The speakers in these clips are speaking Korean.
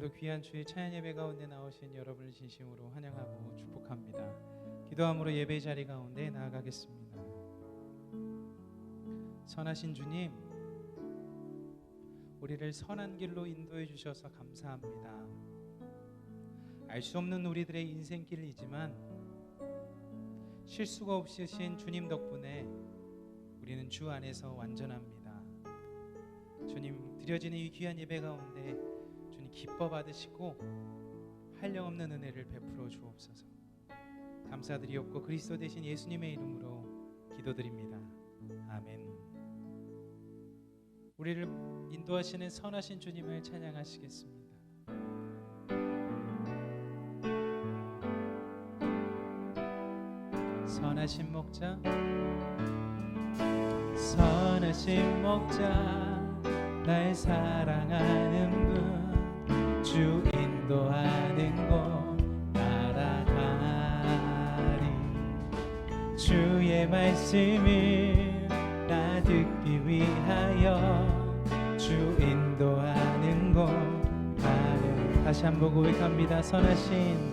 오늘도 귀한 주의 찬양 예배 가운데 나오신 여러분을 진심으로 환영하고 축복합니다. 기도함으로 예배 자리 가운데 나아가겠습니다. 선하신 주님, 우리를 선한 길로 인도해 주셔서 감사합니다. 알 수 없는 우리들의 인생길이지만 실수가 없으신 주님 덕분에 우리는 주 안에서 완전합니다. 주님, 드려지는 이 귀한 예배 가운데 주님 기뻐 받으시고 한량없는 은혜를 베풀어 주옵소서. 감사드리옵고 그리스도 되신 예수님의 이름으로 기도드립니다. 아멘. 우리를 인도하시는 선하신 주님을 찬양하시겠습니다. 선하신 목자, 선하신 목자, 날 사랑하는 분, 주 인도하는 곳 따라가리. 주의 말씀을 나 듣기 위하여 주 인도하는 곳 가리. 다시 한번 고백합니다. 선하신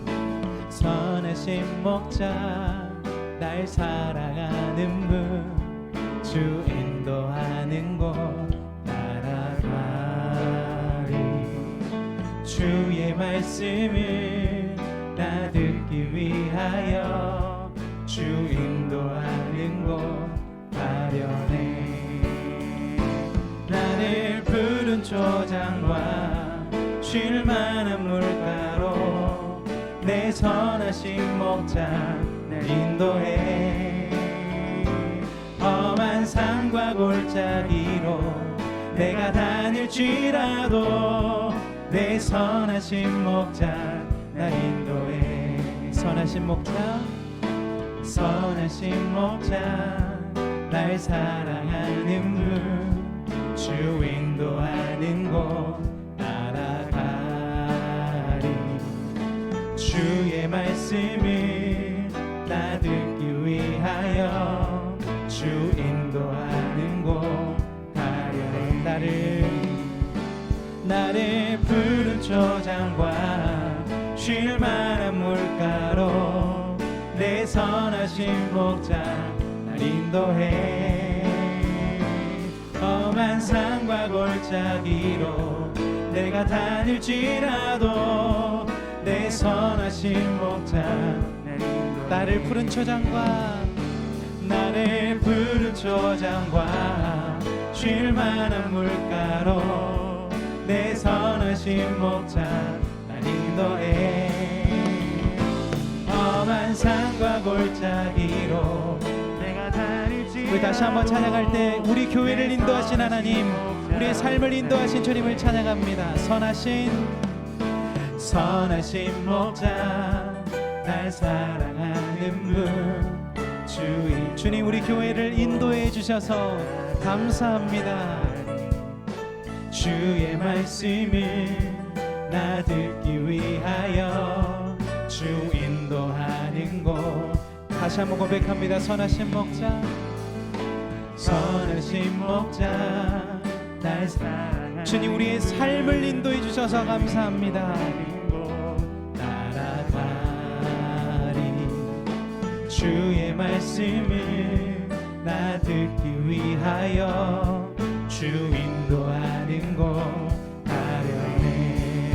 목자, 날 사랑하는 분, 주 인도하는 곳 따라가리. 주의 말씀을 나 듣기 위하여 주 인도하는 곳 가려네. 나를 푸른 초장과 쉴 만한 물가로 내 선하신 목자 날 인도해. 험한 산과 골짜기로 내가 다닐지라도 내 선하신 목자 날 인도해. 선하신 목자, 선하신 목자, 날 사랑하는 분, 주 인도하는 곳 따라가리. 주의 말씀을 나 듣기 위하여 주 인도하는 곳 가려네. 나를 푸른 초장과 쉴 만한 물가로 내 선하신 목자 날 인도해. 험한 산과 골짜기로 내가 다닐지라도 내 선하신 목자 날 인도해. 나를 푸른 초장과 쉴 만한 물가로 내 선하신 목자 날 인도해. 험한 산과 골짜기로 내가 다닐지. 우리 다시 한번 찬양할 때 우리 교회를 인도하신 하나님, 우리의 삶을 인도하신 주님을 찬양합니다. 선하신 목자, 날 사랑하는 분, 주님, 우리 교회를 인도해 주셔서 감사합니다. 주의 말씀을 나 듣기 위하여 주 인도하는 곳. 다시 한번 고백합니다. 선하신 목자, 날 사랑하는 주님, 우리의 삶을 인도해 주셔서 감사합니다. 주의 말씀을 나 듣기 위하여 주 인도하는 곳 가려네.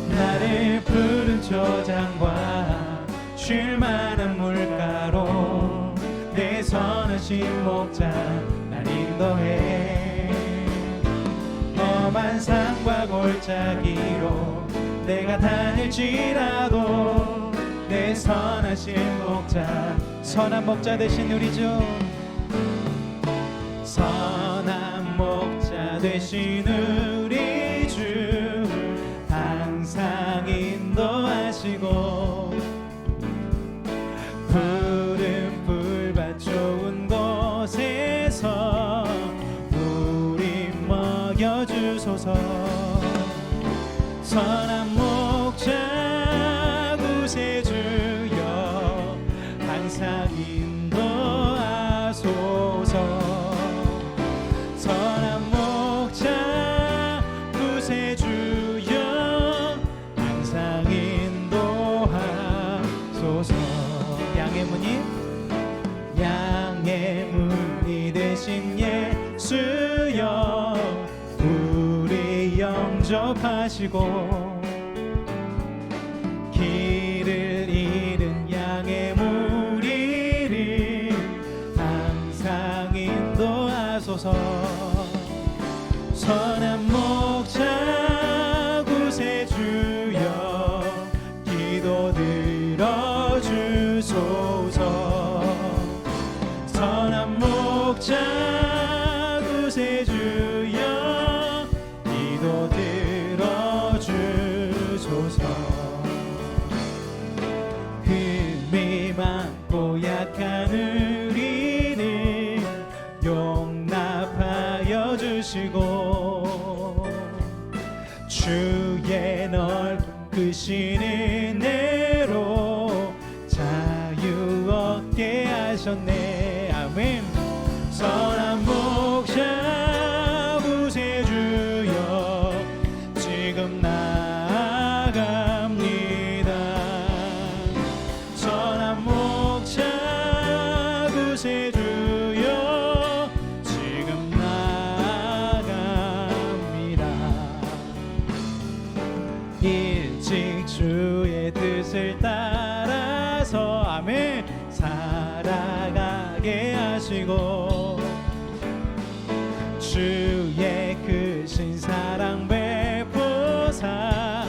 나를 푸른 초장과 쉴 만한 물가로 내 선하신 목자 날 인도해. 험한 산과 골짜기로 내가 다닐지라도 내 선하신 목자, 선한 목자 되신 우리 주, 선한 목자 되신 우리 주, 항상 인도하시고 푸른 풀밭 좋은 곳에서 우리 먹여주소서. 선한 목자 구세주여 항상 인도하소서. 선한 목자 구세주여 되신 예수여 우리 영접하시고 길을 잃은 양의 무리를 항상 인도하소서. 선한 목자 구세주여 기도 들어주소서. 선한 목자 구세주여 기도 들어주소서. 흠이 많고 약한 우리를 용납하여 주시고 주의 넓으신 은혜로 자유 얻게 하셨네. 아멘. 선한 목자 구세주여 지금 나아갑니다. 선한 목자 구세주여 지금 나아갑니다. 일찍 주의 뜻을 따라서 아멘 살아가게 하시고 주의 크신 사랑 베푸사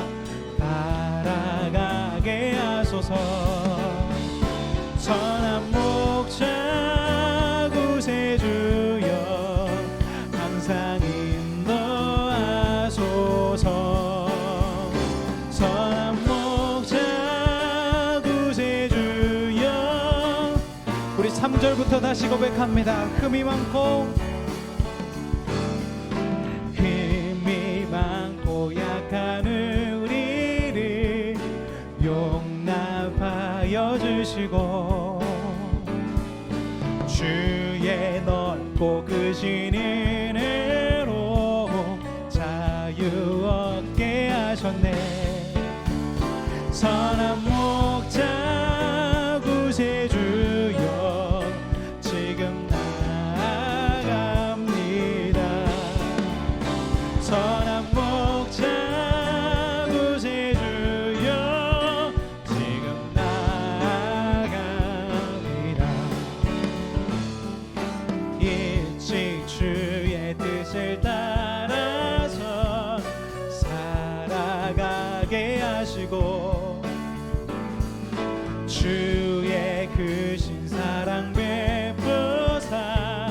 따라가게 하소서. 선한 목자 구세주여 항상 인도하소서. 선한 목자 구세주여 우리 3절부터 다시 고백합니다. 흠이 많고 약한 우리를 용납하여 주시고 주의 넓고 크신 은혜로 자유 얻게 하셨네. 선한 목자 구세주여 지금 나아갑니다. 선한 목자 구세주여 지금 나아갑니다. 일찍 주의 뜻을 따라서 살아가게 하시고 주의 크신 사랑 베푸사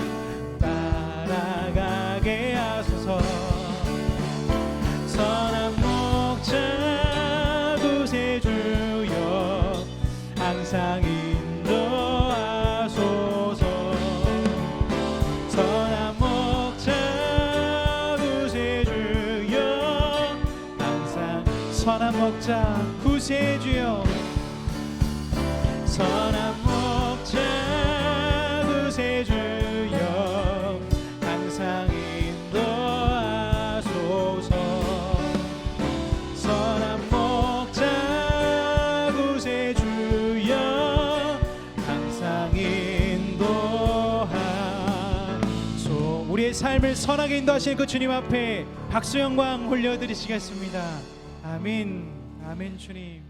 따라가게 하소서. 선한 목자 구세주여 항상 인도하소서. 선한 목자 구세주여 항상 선한 목자 구세주여 선한 목자 구세주여 항상 인도하소서. 선한 목자 구세주여 항상 인도하소서. 우리의 삶을 선하게 인도하시는 그 주님 앞에 박수 영광 올려드리시겠습니다. 아멘. 아멘. 주님,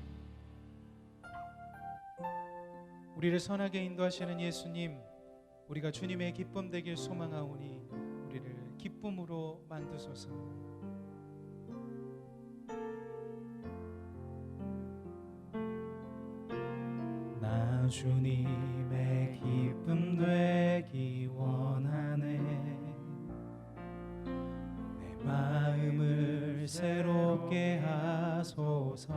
우리를 선하게 인도하시는 예수님, 우리가 주님의 기쁨 되길 소망하오니 우리를 기쁨으로 만드소서. 나 주님의 기쁨 되기 원하네. 내 마음을 새롭게 하소서.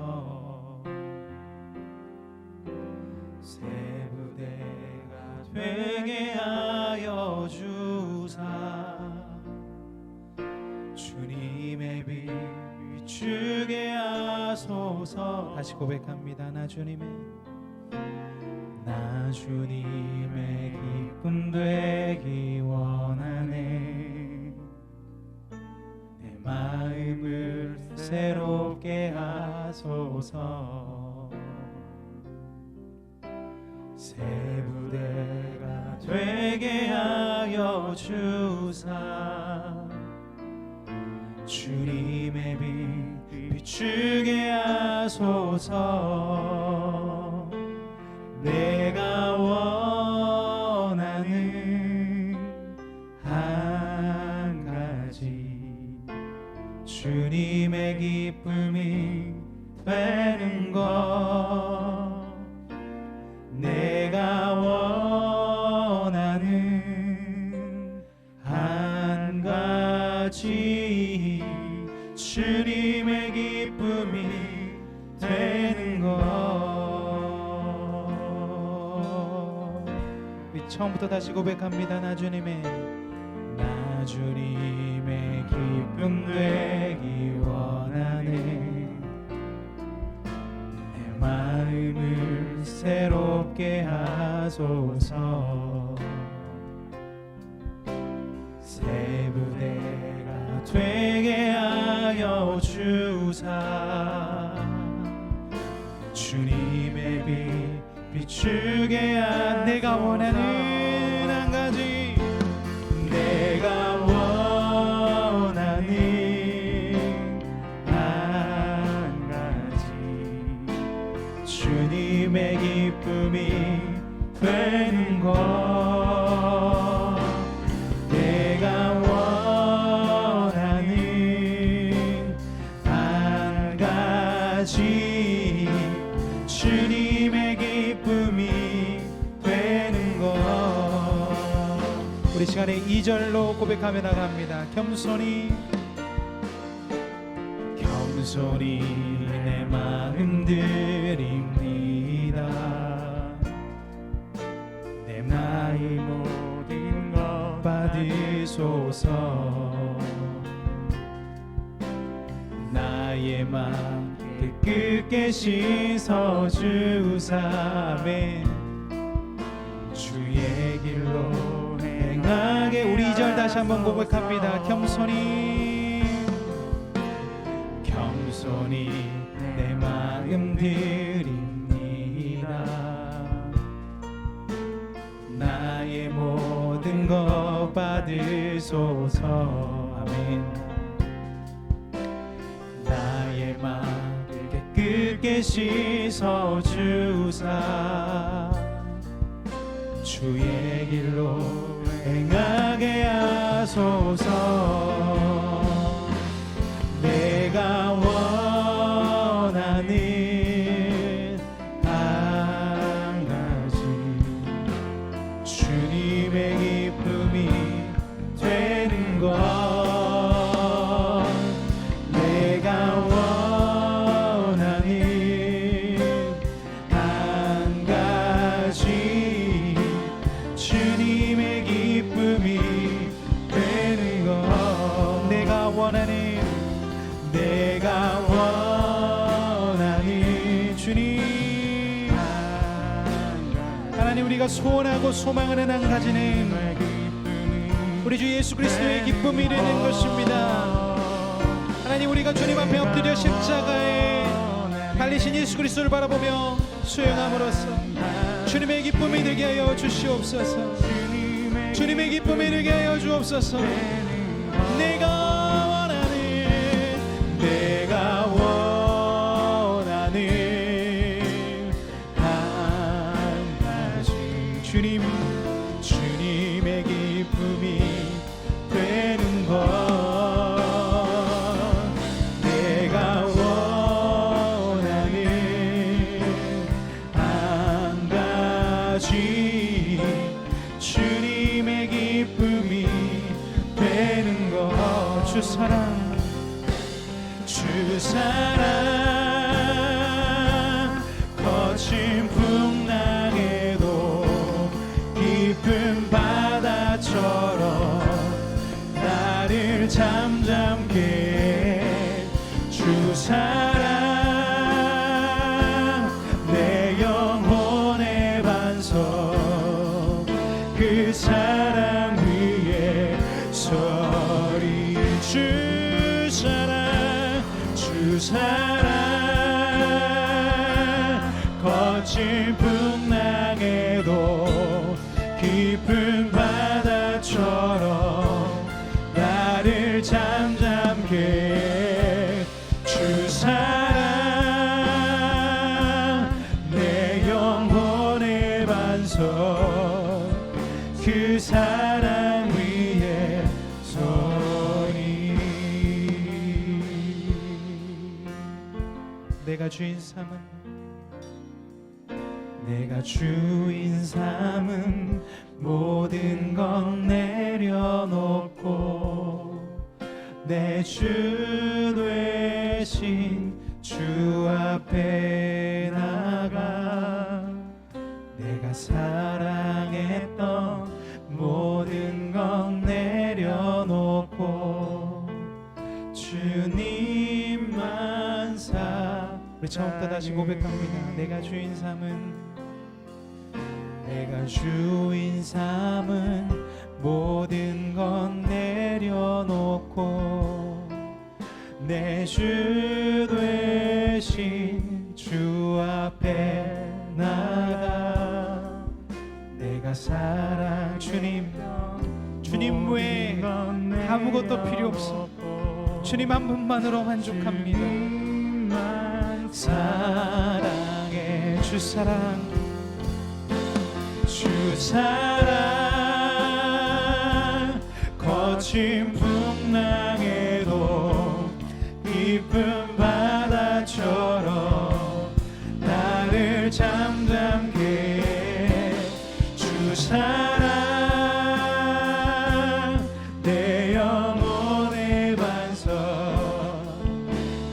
새 부대가 되게 하여 주사 주님의 빛 비추게 하소서. 다시 고백합니다. 나 주님의 기쁨 되기 원하네. 내 마음을 새롭게 하소서. 새 부대가 되게 하소서. 하여 주사 주님의 빛 비추게 하소서. 내가 원하는 한 가지 주님의 기쁨이 되는 것. 내가 원하는 한 가지 주님의 기쁨이 되는 것. 우리 처음부터 다시 고백합니다. 나 주님의 기쁨 되기 원하네. 마음을 새롭게 하소서. 새 부대가 되게 하여 주사 주님의 빛 비추게 하. 내가 원하는 한 가지 내가 원하는 한 가지 주님의 기쁨이 되는 것. 내가 원하는 한 가지 주님의 기쁨이 되는 것. 우리 시간에 2절로 고백하며 나갑니다. 겸손히 내 마음 드립니다. 내 나의 모든 것 받으소서. 나의 마음 끝끝게 씻어주사. 주의 길로 행하게. 우리 2절 다시 한번 고백합니다. 겸손히 내 마음 드립니다. 나의 모든 것 받으소서. 아멘. 나의 마음 깨끗게 씻어주사 주의 길로 행하게 하소서. 내가 원하는 한 가지 주님의 기쁨이 되는 것. 내가 원하는 한 가지 주님의 기쁨이 되는 것. 내가 원하는 주님. 하나님, 우리가 소원하고 소망하는 한 가지는 우리 주 예수 그리스도의 기쁨이 되는 것입니다. 하나님, 우리가 주님 앞에 엎드려 십자가에 달리신 예수 그리스도를 바라보며 수행함으로써 주님의 기쁨이 되게 하여 주시옵소서. 주님의 기쁨이 되게 하여 주옵소서. 내가 원하는 한 가지 주님의 기쁨이 되는 것. 내가 원하는 한 가지 주님의 기쁨이 되는 것. 주 사랑 거친 풍랑에도 깊은 바다처럼 나를 잠잠케 해. 주 사랑 내 영혼의 반석. 그 사랑 위에 서리. 주 사랑 거친 풍랑에도 깊은 바다처럼 내가 주인 삼은 모든 건 내려놓고 내 주 되신 주 앞에 나가 내가 사랑했던 모든 건 내려놓고 주님만 우리 처음부터 다시 고백합니다. 내가 주인 삼은 모든 건 내려놓고 내 주 되신 주 앞에 나가 내가 사랑 주님 외에 아무것도 필요 없어. 주님 한 분만으로 만족합니다. 사랑해 주 사랑 거친 풍랑에도 깊은 바다처럼 나를 잠잠게 해. 주 사랑 내 영혼의 반석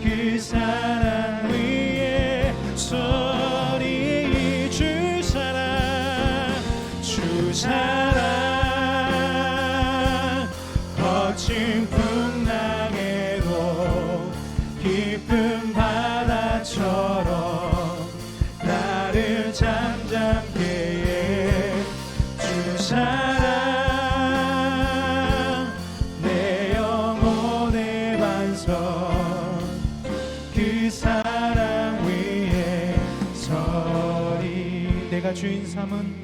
그 사랑 위에 소리 주 사랑 거친 풍랑에도 깊은 바다처럼 나를 잠잠게 해. 주 사랑 내 영혼의 반석 그 사랑 위에 서리. 내가 주인 삼은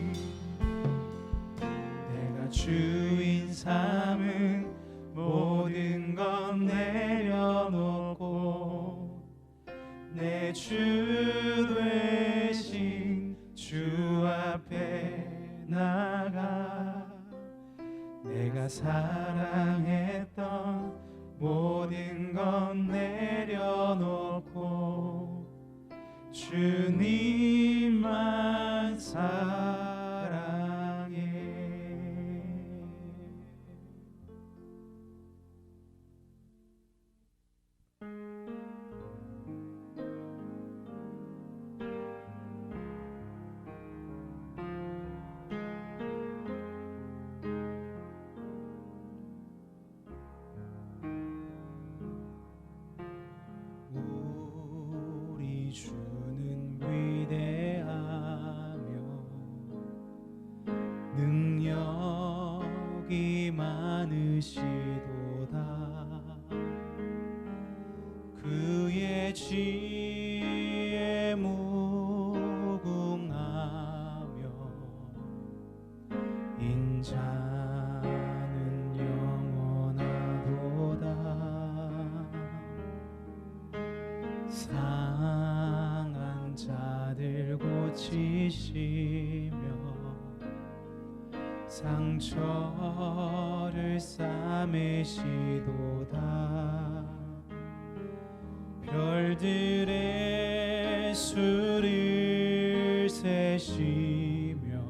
모든 건 내려놓고 내 주 되신 주 앞에 나가 내가 사랑했던 모든 건 내려놓고 주님만 사랑해. 우리 주는 위대하며 능력이 많으시도다. 그의 지혜 무궁하며 인자는 영원하도다. 상한 자들 고치시며 상처를 싸매시도다. 별들의 수를 세시며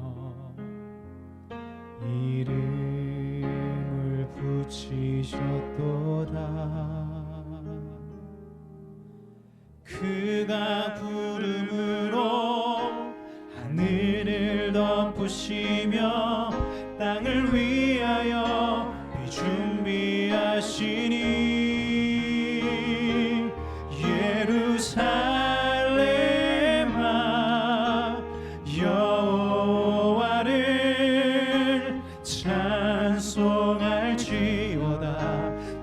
이름을 붙이셨도다. 그가 구름으로 하늘을 덮으시며 땅을 위하여 비 준비하시니 예루살렘아 여호와를 찬송할지어다.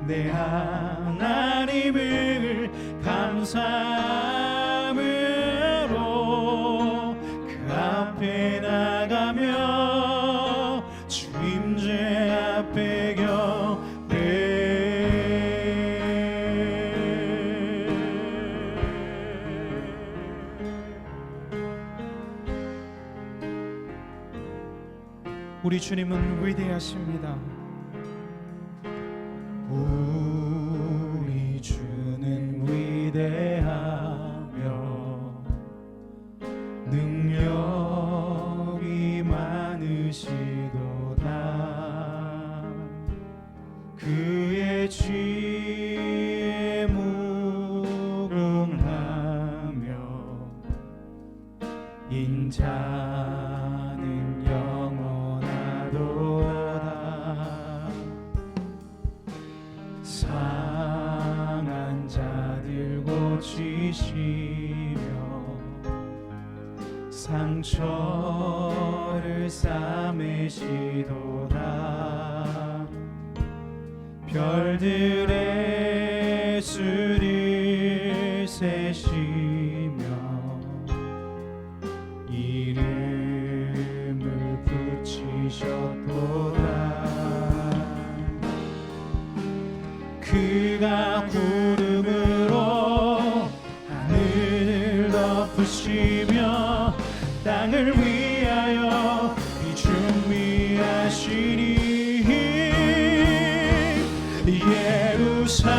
내 하나님을 감사함으로 그 앞에 나가며 주 임재 앞에 격배. 우리 주님은 위대하십니다. 우리 주는 위대하며 죄 무궁하며 인자는 영원하도다. 상한 자들 고치시며 상처를 싸매시도다. 별들의 수를 세시며 이름을 붙이셨도다. 그가 구름으로 하늘을 덮으시며 땅을 위하여 비 준비하시니 예루살렘아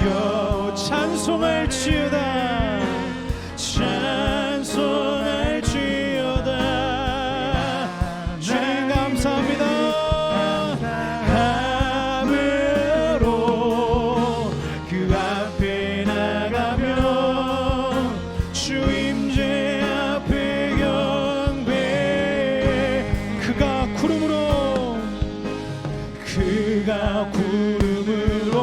여호와 찬송할지어다. 찬송할지어다. 주님 감사합니다. 함으로 그 앞에 나가며 주 임재 앞에 경배. 그가 구름으로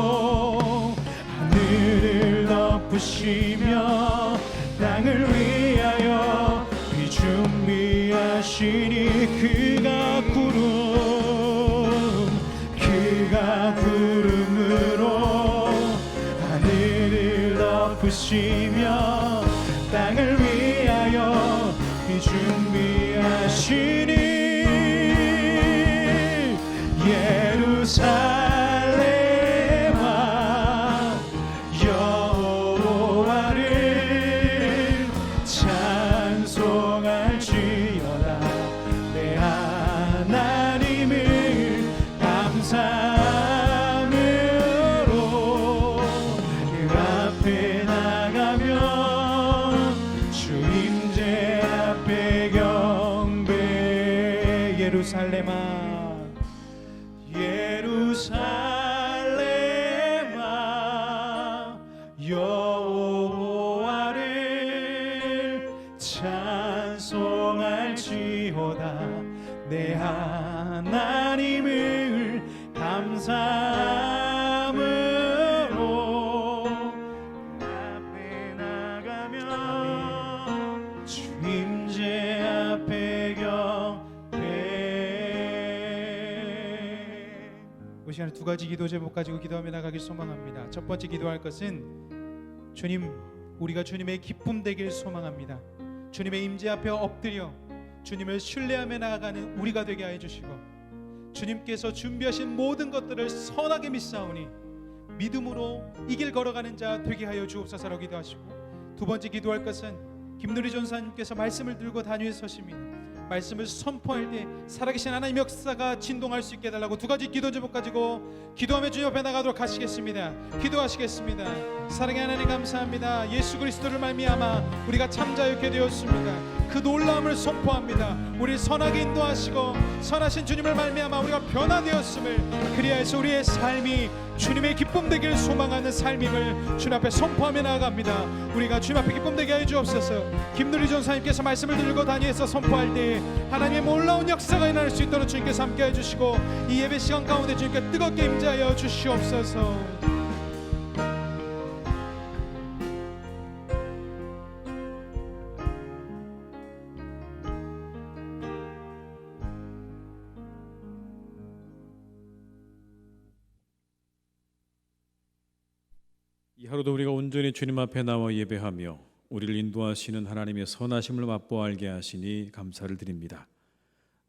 하늘을 덮으시며 땅을 위하여 비 준비하시니 그가 구름으로 하늘을 덮으시며 땅을 위하여 비 준비하시니 예루살렘아 여호와를 찬송할지어다. 내 하나님을 감사함으로 그 앞에 나가며 주 임재 앞에 경배. 예루살렘아 예루살렘아 여호와를 찬송할지어다. 내 하나님을 감사함으로 앞에 나가며 주 임재 앞에 이 시간에 두 가지 기도 제목 가지고 기도하며 나가길 소망합니다. 첫 번째 기도할 것은 주님, 우리가 주님의 기쁨 되길 소망합니다. 주님의 임재 앞에 엎드려 주님을 신뢰하며 나아가는 우리가 되게 하여 주시고 주님께서 준비하신 모든 것들을 선하게 믿사오니 믿음으로 이 길 걸어가는 자 되게 하여 주옵소서라고 기도하시고, 두 번째 기도할 것은 김누리 전사님께서 말씀을 들고 단위에 서십니다. 말씀을 선포할 때 살아계신 하나님 역사가 진동할 수 있게 해달라고 두 가지 기도 제목 가지고 기도하며 주님 옆에 나가도록 하시겠습니다. 기도하시겠습니다. 사랑의 하나님 감사합니다. 예수 그리스도를 말미암아 우리가 참 자유케 되었습니다. 그 놀라움을 선포합니다. 우리 선하게 인도하시고 선하신 주님을 말미암아 우리가 변화되었음을, 그리하여서 우리의 삶이 주님의 기쁨 되기를 소망하는 삶임을 주님 앞에 선포하며 나아갑니다. 우리가 주님 앞에 기쁨 되게 하여 주옵소서. 김누리 전사님께서 말씀을 들고 다니에서 선포할 때 하나님의 놀라운 역사가 일어날 수 있도록 주님께서 함께 해주시고 이 예배 시간 가운데 주님께 뜨겁게 임재하여 주시옵소서. 이 하루도 우리가 온전히 주님 앞에 나와 예배하며 우리를 인도하시는 하나님의 선하심을 맛보아 알게 하시니 감사를 드립니다.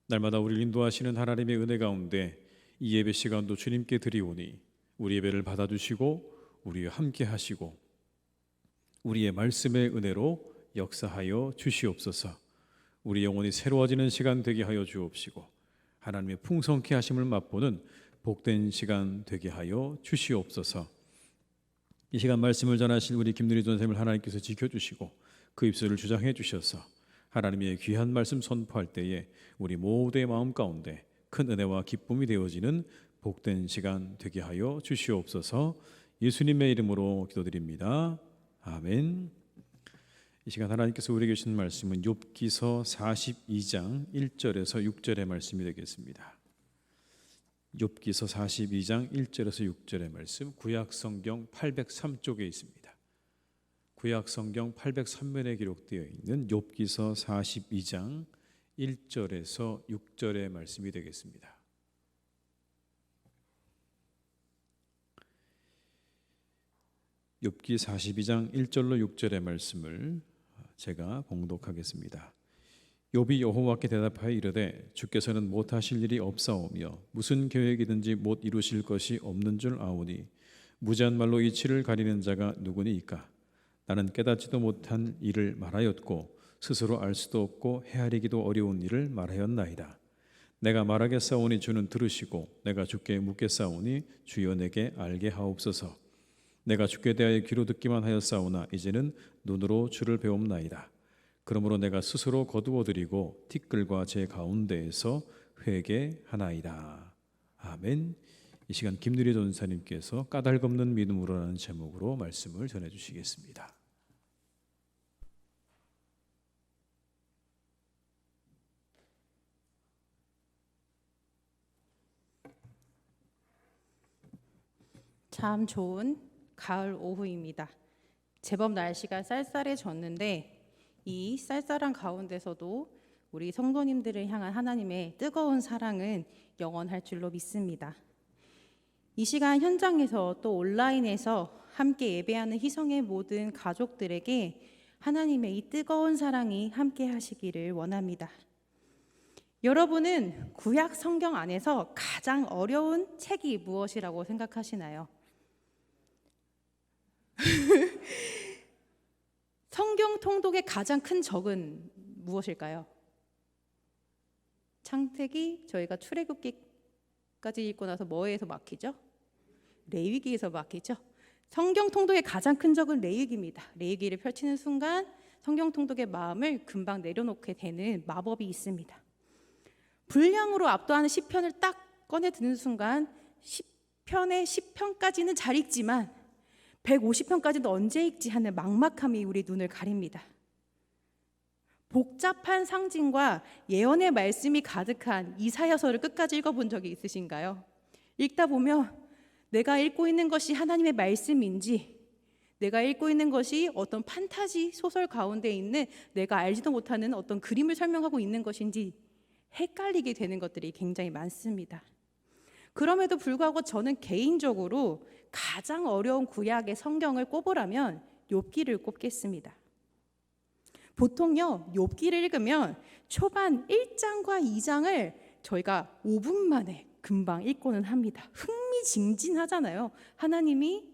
날마다 우리를 인도하시는 하나님의 은혜 가운데 이 예배 시간도 주님께 드리오니 우리 예배를 받아주시고 우리와 함께 하시고 우리의 말씀의 은혜로 역사하여 주시옵소서. 우리 영혼이 새로워지는 시간 되게 하여 주옵시고 하나님의 풍성케 하심을 맛보는 복된 시간 되게 하여 주시옵소서. 이 시간 말씀을 전하실 우리 김누리 전사님을 하나님께서 지켜주시고 그 입술을 주장해 주셔서 하나님의 귀한 말씀 선포할 때에 우리 모두의 마음 가운데 큰 은혜와 기쁨이 되어지는 복된 시간 되게 하여 주시옵소서. 예수님의 이름으로 기도드립니다. 아멘. 이 시간 하나님께서 우리에게 주신 말씀은 욥기서 42장 1절에서 6절의 말씀이 되겠습니다. 욥기서 42장 1절에서 6절의 말씀, 구약 성경 803쪽에 있습니다. 구약 성경 803면에 기록되어 있는 욥기서 42장 1절에서 6절의 말씀이 되겠습니다. 욥기 42장 1절로 6절의 말씀을 제가 봉독하겠습니다. 욥이 여호와께 대답하여 이르되 주께서는 못하실 일이 없사오며 무슨 계획이든지 못 이루실 것이 없는 줄 아오니 무지한 말로 이치를 가리는 자가 누구니이까. 나는 깨닫지도 못한 일을 말하였고 스스로 알 수도 없고 헤아리기도 어려운 일을 말하였나이다. 내가 말하겠사오니 주는 들으시고 내가 주께 묻겠사오니 주여 내게 알게 하옵소서. 내가 주께 대하여 귀로 듣기만 하였사오나 이제는 눈으로 주를 배움나이다. 그러므로 내가 스스로 거두어드리고 티끌과 제 가운데에서 회개하나이다. 아멘. 이 시간 김누리 전사님께서 까닭없는 믿음으로라는 제목으로 말씀을 전해주시겠습니다. 참 좋은 가을 오후입니다. 제법 날씨가 쌀쌀해졌는데 이 쌀쌀한 가운데서도 우리 성도님들을 향한 하나님의 뜨거운 사랑은 영원할 줄로 믿습니다. 이 시간 현장에서 또 온라인에서 함께 예배하는 희성의 모든 가족들에게 하나님의 이 뜨거운 사랑이 함께 하시기를 원합니다. 여러분은 구약 성경 안에서 가장 어려운 책이 무엇이라고 생각하시나요? 성경 통독의 가장 큰 적은 무엇일까요? 창세기 저희가 출애굽기까지 읽고 나서 뭐에서 막히죠? 레위기에서 막히죠. 성경 통독의 가장 큰 적은 레위기입니다. 레위기를 펼치는 순간 성경 통독의 마음을 금방 내려놓게 되는 마법이 있습니다. 분량으로 압도하는 시편을 딱 꺼내 드는 순간 시편의 10편까지는 잘 읽지만 150편까지는 언제 읽지 하는 막막함이 우리 눈을 가립니다. 복잡한 상징과 예언의 말씀이 가득한 이사야서를 끝까지 읽어본 적이 있으신가요? 읽다 보면 내가 읽고 있는 것이 하나님의 말씀인지, 내가 읽고 있는 것이 어떤 판타지 소설 가운데 있는 내가 알지도 못하는 어떤 그림을 설명하고 있는 것인지 헷갈리게 되는 것들이 굉장히 많습니다. 그럼에도 불구하고 저는 개인적으로 가장 어려운 구약의 성경을 꼽으라면 욥기를 꼽겠습니다. 보통요, 욥기를 읽으면 초반 1장과 2장을 저희가 5분 만에 금방 읽고는 합니다. 흥미진진하잖아요. 하나님이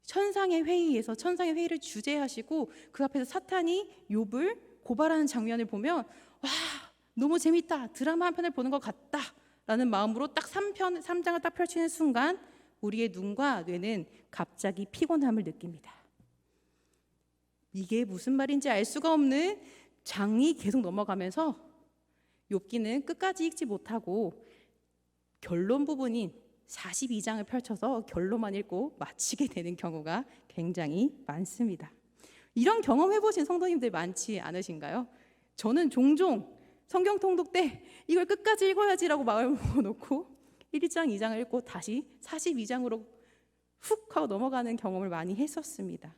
천상의 회의에서 천상의 회의를 주재하시고 그 앞에서 사탄이 욥을 고발하는 장면을 보면 와, 너무 재밌다. 드라마 한 편을 보는 것 같다. 라는 마음으로 딱 3장을 딱 펼치는 순간 우리의 눈과 뇌는 갑자기 피곤함을 느낍니다. 이게 무슨 말인지 알 수가 없는 장이 계속 넘어가면서 욥기는 끝까지 읽지 못하고 결론 부분인 42장을 펼쳐서 결론만 읽고 마치게 되는 경우가 굉장히 많습니다. 이런 경험 해보신 성도님들 많지 않으신가요? 저는 종종 성경 통독 때 이걸 끝까지 읽어야지라고 마음을 먹어놓고 1장, 2장을 읽고 다시 42장으로 훅 하고 넘어가는 경험을 많이 했었습니다.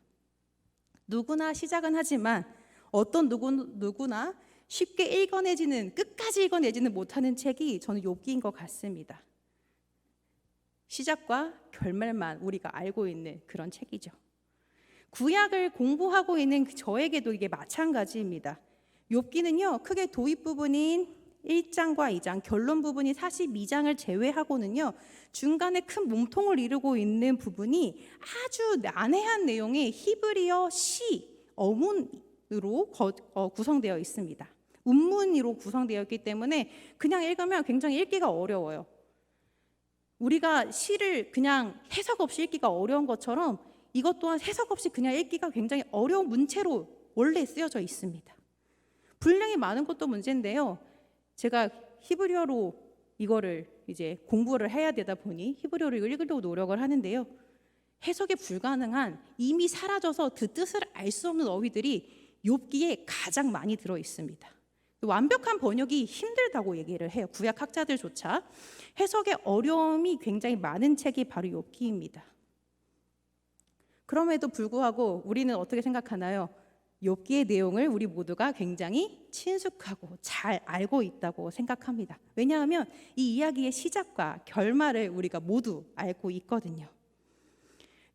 누구나 시작은 하지만 어떤 누구나 쉽게 읽어내지는, 끝까지 읽어내지는 못하는 책이 저는 욥기인 것 같습니다. 시작과 결말만 우리가 알고 있는 그런 책이죠. 구약을 공부하고 있는 저에게도 이게 마찬가지입니다. 욥기는요, 크게 도입 부분인 1장과 2장, 결론 부분이 42장을 제외하고는요, 중간에 큰 몸통을 이루고 있는 부분이 아주 난해한 내용의 히브리어 시, 어문으로 구성되어 있습니다. 운문으로 구성되어 있기 때문에 그냥 읽으면 굉장히 읽기가 어려워요. 우리가 시를 그냥 해석 없이 읽기가 어려운 것처럼 이것 또한 해석 없이 그냥 읽기가 굉장히 어려운 문체로 원래 쓰여져 있습니다. 분량이 많은 것도 문제인데요. 제가 히브리어로 이거를 이제 공부를 해야 되다 보니 히브리어를 읽으려고 노력을 하는데요. 해석이 불가능한 이미 사라져서 그 뜻을 알 수 없는 어휘들이 욥기에 가장 많이 들어 있습니다. 완벽한 번역이 힘들다고 얘기를 해요. 구약 학자들조차. 해석의 어려움이 굉장히 많은 책이 바로 욥기입니다. 그럼에도 불구하고 우리는 어떻게 생각하나요? 욥기의 내용을 우리 모두가 굉장히 친숙하고 잘 알고 있다고 생각합니다. 왜냐하면 이 이야기의 시작과 결말을 우리가 모두 알고 있거든요.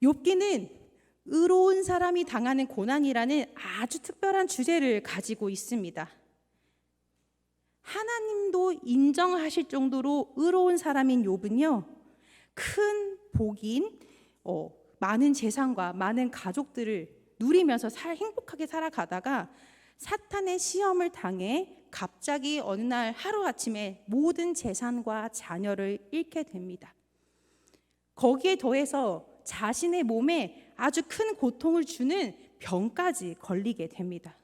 욥기는 의로운 사람이 당하는 고난이라는 아주 특별한 주제를 가지고 있습니다. 하나님도 인정하실 정도로 의로운 사람인 욥은요, 큰 복인 많은 재산과 많은 가족들을 누리면서 행복하게 살아가다가 사탄의 시험을 당해 갑자기 어느 날 하루아침에 모든 재산과 자녀를 잃게 됩니다. 거기에 더해서 자신의 몸에 아주 큰 고통을 주는 병까지 걸리게 됩니다.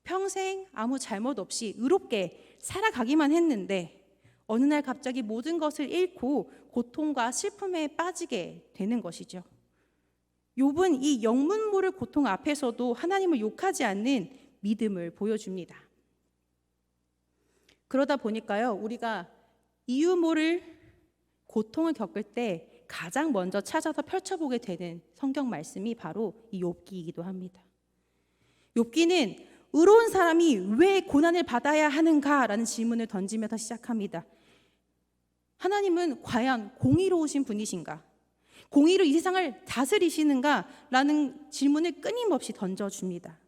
평생 아무 잘못 없이 의롭게 살아가기만 했는데 어느 날 갑자기 모든 것을 잃고 고통과 슬픔에 빠지게 되는 것이죠. 욥은 이 영문 모를 고통 앞에서도 하나님을 욕하지 않는 믿음을 보여줍니다. 그러다 보니까요, 우리가 이유 모를 고통을 겪을 때 가장 먼저 찾아서 펼쳐보게 되는 성경 말씀이 바로 이 욥기이기도 합니다. 욥기는 의로운 사람이 왜 고난을 받아야 하는가라는 질문을 던지면서 시작합니다. 하나님은 과연 공의로우신 분이신가? 공의로 이 세상을 다스리시는가? 라는 질문을 끊임없이 던져줍니다.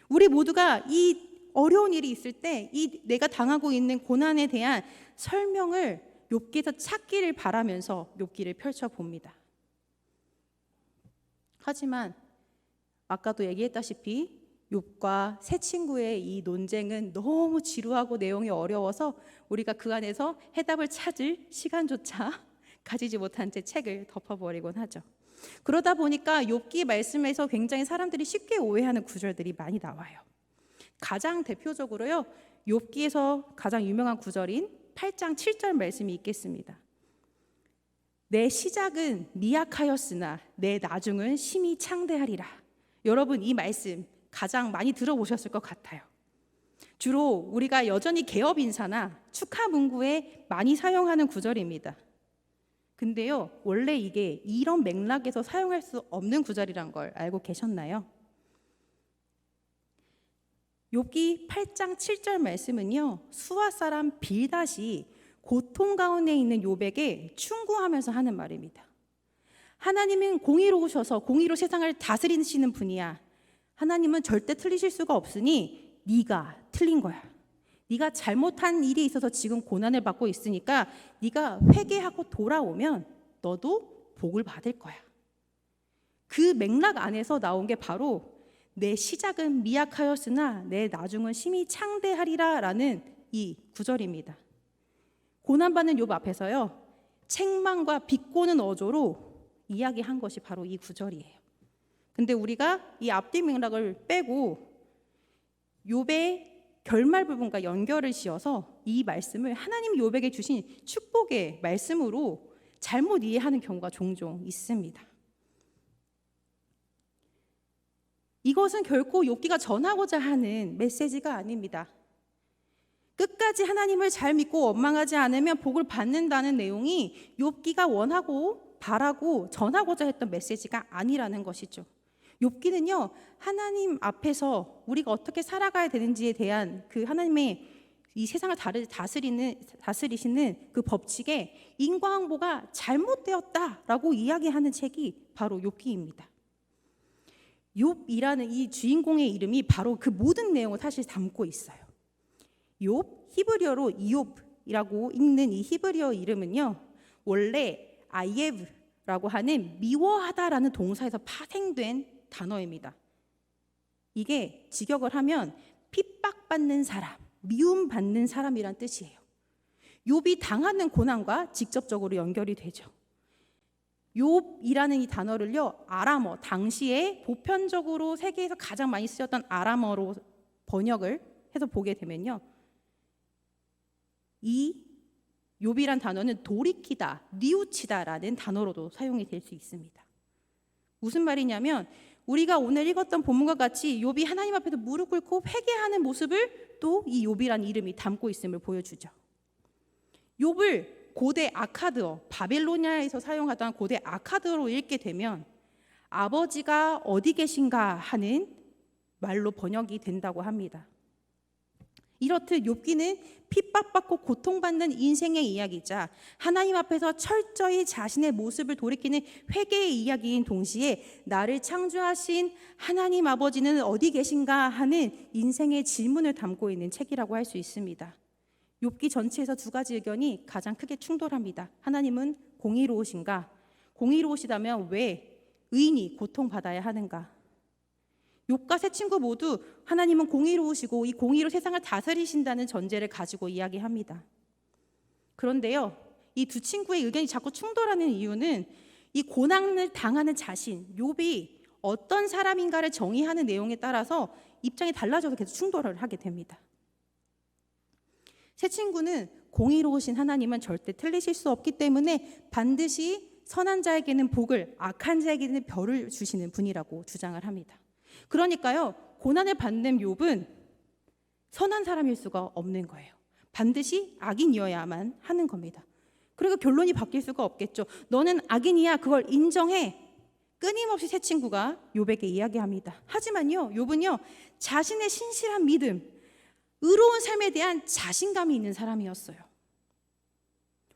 우리 모두가 이 어려운 일이 있을 때 이 내가 당하고 있는 고난에 대한 설명을 욥기에서 찾기를 바라면서 욥기를 펼쳐봅니다. 하지만 아까도 얘기했다시피 욥과 세 친구의 이 논쟁은 너무 지루하고 내용이 어려워서 우리가 그 안에서 해답을 찾을 시간조차 가지지 못한 채 책을 덮어버리곤 하죠. 그러다 보니까 욥기 말씀에서 굉장히 사람들이 쉽게 오해하는 구절들이 많이 나와요. 가장 대표적으로요, 욥기에서 가장 유명한 구절인 8장 7절 말씀이 있겠습니다. 내 시작은 미약하였으나 내 나중은 심히 창대하리라. 여러분, 이 말씀 가장 많이 들어보셨을 것 같아요. 주로 우리가 여전히 개업 인사나 축하 문구에 많이 사용하는 구절입니다. 근데요, 원래 이게 이런 맥락에서 사용할 수 없는 구절이란 걸 알고 계셨나요? 욥기 8장 7절 말씀은요, 수아 사람 빌닷이 고통 가운데 있는 욥에게 충고하면서 하는 말입니다. 하나님은 공의로우셔서 공의로 세상을 다스리시는 분이야. 하나님은 절대 틀리실 수가 없으니 네가 틀린 거야. 네가 잘못한 일이 있어서 지금 고난을 받고 있으니까 네가 회개하고 돌아오면 너도 복을 받을 거야. 그 맥락 안에서 나온 게 바로 내 시작은 미약하였으나 내 나중은 심히 창대하리라 라는 이 구절입니다. 고난받는 욥 앞에서요, 책망과 비꼬는 어조로 이야기한 것이 바로 이 구절이에요. 근데 우리가 이 앞뒤 맥락을 빼고 욥의 결말 부분과 연결을 지어서 이 말씀을 하나님 욥에게 주신 축복의 말씀으로 잘못 이해하는 경우가 종종 있습니다. 이것은 결코 욥기가 전하고자 하는 메시지가 아닙니다. 끝까지 하나님을 잘 믿고 원망하지 않으면 복을 받는다는 내용이 욥기가 원하고 바라고 전하고자 했던 메시지가 아니라는 것이죠. 욥기는요, 하나님 앞에서 우리가 어떻게 살아가야 되는지에 대한 그 하나님의 이 세상을 다스리시는 그 법칙에 인과응보가 잘못되었다라고 이야기하는 책이 바로 욥기입니다. 욥이라는 이 주인공의 이름이 바로 그 모든 내용을 사실 담고 있어요. 욥, 히브리어로 이욥이라고 읽는 이 히브리어 이름은요, 원래 아이에브라고 하는 미워하다라는 동사에서 파생된 단어입니다. 이게 직역을 하면 핍박받는 사람, 미움받는 사람이란 뜻이에요. 욥이 당하는 고난과 직접적으로 연결이 되죠. 욥이라는 이 단어를요, 아람어, 당시에 보편적으로 세계에서 가장 많이 쓰였던 아람어로 번역을 해서 보게 되면요, 이 욥이란 단어는 돌이키다, 뉘우치다라는 단어로도 사용이 될 수 있습니다. 무슨 말이냐면 우리가 오늘 읽었던 본문과 같이 욥이 하나님 앞에서 무릎 꿇고 회개하는 모습을 또 이 욥이란 이름이 담고 있음을 보여주죠. 욥을 고대 아카드어, 바벨로니아에서 사용하던 고대 아카드어로 읽게 되면 아버지가 어디 계신가 하는 말로 번역이 된다고 합니다. 이렇듯 욥기는 핍박받고 고통받는 인생의 이야기이자 하나님 앞에서 철저히 자신의 모습을 돌이키는 회개의 이야기인 동시에 나를 창조하신 하나님 아버지는 어디 계신가 하는 인생의 질문을 담고 있는 책이라고 할 수 있습니다. 욥기 전체에서 두 가지 의견이 가장 크게 충돌합니다. 하나님은 공의로우신가? 공의로우시다면 왜 의인이 고통받아야 하는가? 욥과 세 친구 모두 하나님은 공의로우시고 이 공의로 세상을 다스리신다는 전제를 가지고 이야기합니다. 그런데요, 이 두 친구의 의견이 자꾸 충돌하는 이유는 이 고난을 당하는 자신, 욥이 어떤 사람인가를 정의하는 내용에 따라서 입장이 달라져서 계속 충돌을 하게 됩니다. 세 친구는 공의로우신 하나님은 절대 틀리실 수 없기 때문에 반드시 선한 자에게는 복을, 악한 자에게는 벌을 주시는 분이라고 주장을 합니다. 그러니까요, 고난을 받는 욥은 선한 사람일 수가 없는 거예요. 반드시 악인이어야만 하는 겁니다. 그리고 결론이 바뀔 수가 없겠죠. 너는 악인이야, 그걸 인정해. 끊임없이 세 친구가 욥에게 이야기합니다. 하지만요, 욥은요, 자신의 신실한 믿음, 의로운 삶에 대한 자신감이 있는 사람이었어요.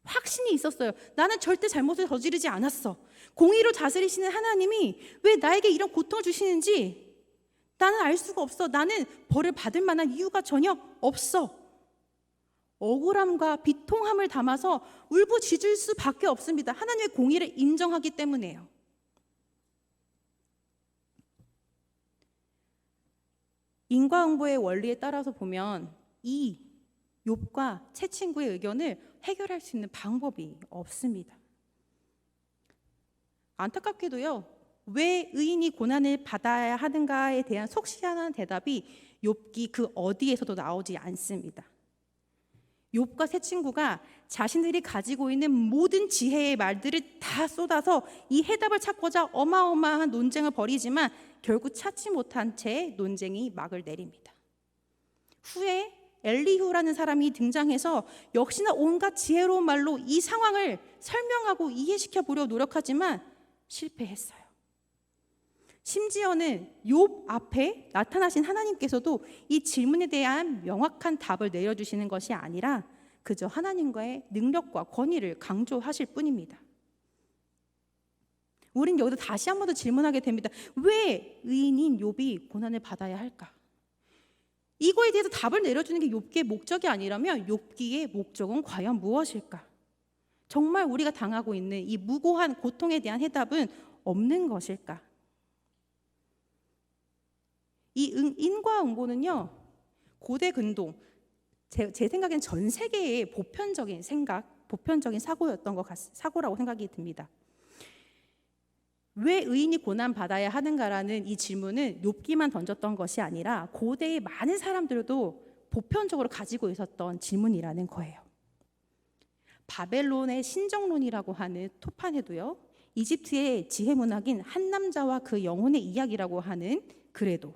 확신이 있었어요. 나는 절대 잘못을 저지르지 않았어. 공의로 다스리시는 하나님이 왜 나에게 이런 고통을 주시는지 나는 알 수가 없어. 나는 벌을 받을 만한 이유가 전혀 없어. 억울함과 비통함을 담아서 울부짖을 수밖에 없습니다. 하나님의 공의를 인정하기 때문에요. 인과응보의 원리에 따라서 보면 이 욥과 세 친구의 의견을 해결할 수 있는 방법이 없습니다. 안타깝게도요, 왜 의인이 고난을 받아야 하는가에 대한 속 시원한 대답이 욥기 그 어디에서도 나오지 않습니다. 욥과 세 친구가 자신들이 가지고 있는 모든 지혜의 말들을 다 쏟아서 이 해답을 찾고자 어마어마한 논쟁을 벌이지만 결국 찾지 못한 채 논쟁이 막을 내립니다. 후에 엘리후라는 사람이 등장해서 역시나 온갖 지혜로운 말로 이 상황을 설명하고 이해시켜 보려 노력하지만 실패했어요. 심지어는 욥 앞에 나타나신 하나님께서도 이 질문에 대한 명확한 답을 내려주시는 것이 아니라 그저 하나님과의 능력과 권위를 강조하실 뿐입니다. 우린 여기서 다시 한 번 더 질문하게 됩니다. 왜 의인인 욥이 고난을 받아야 할까? 이거에 대해서 답을 내려주는 게 욥기의 목적이 아니라면 욥기의 목적은 과연 무엇일까? 정말 우리가 당하고 있는 이 무고한 고통에 대한 해답은 없는 것일까? 이 인과응보는요, 고대 근동, 제 생각엔 전 세계의 보편적인 사고였던 사고라고 생각이 듭니다. 왜 의인이 고난 받아야 하는가라는 이 질문은 욥기만 던졌던 것이 아니라 고대의 많은 사람들도 보편적으로 가지고 있었던 질문이라는 거예요. 바벨론의 신정론이라고 하는 토판에도요, 이집트의 지혜 문학인 한 남자와 그 영혼의 이야기라고 하는 글에도,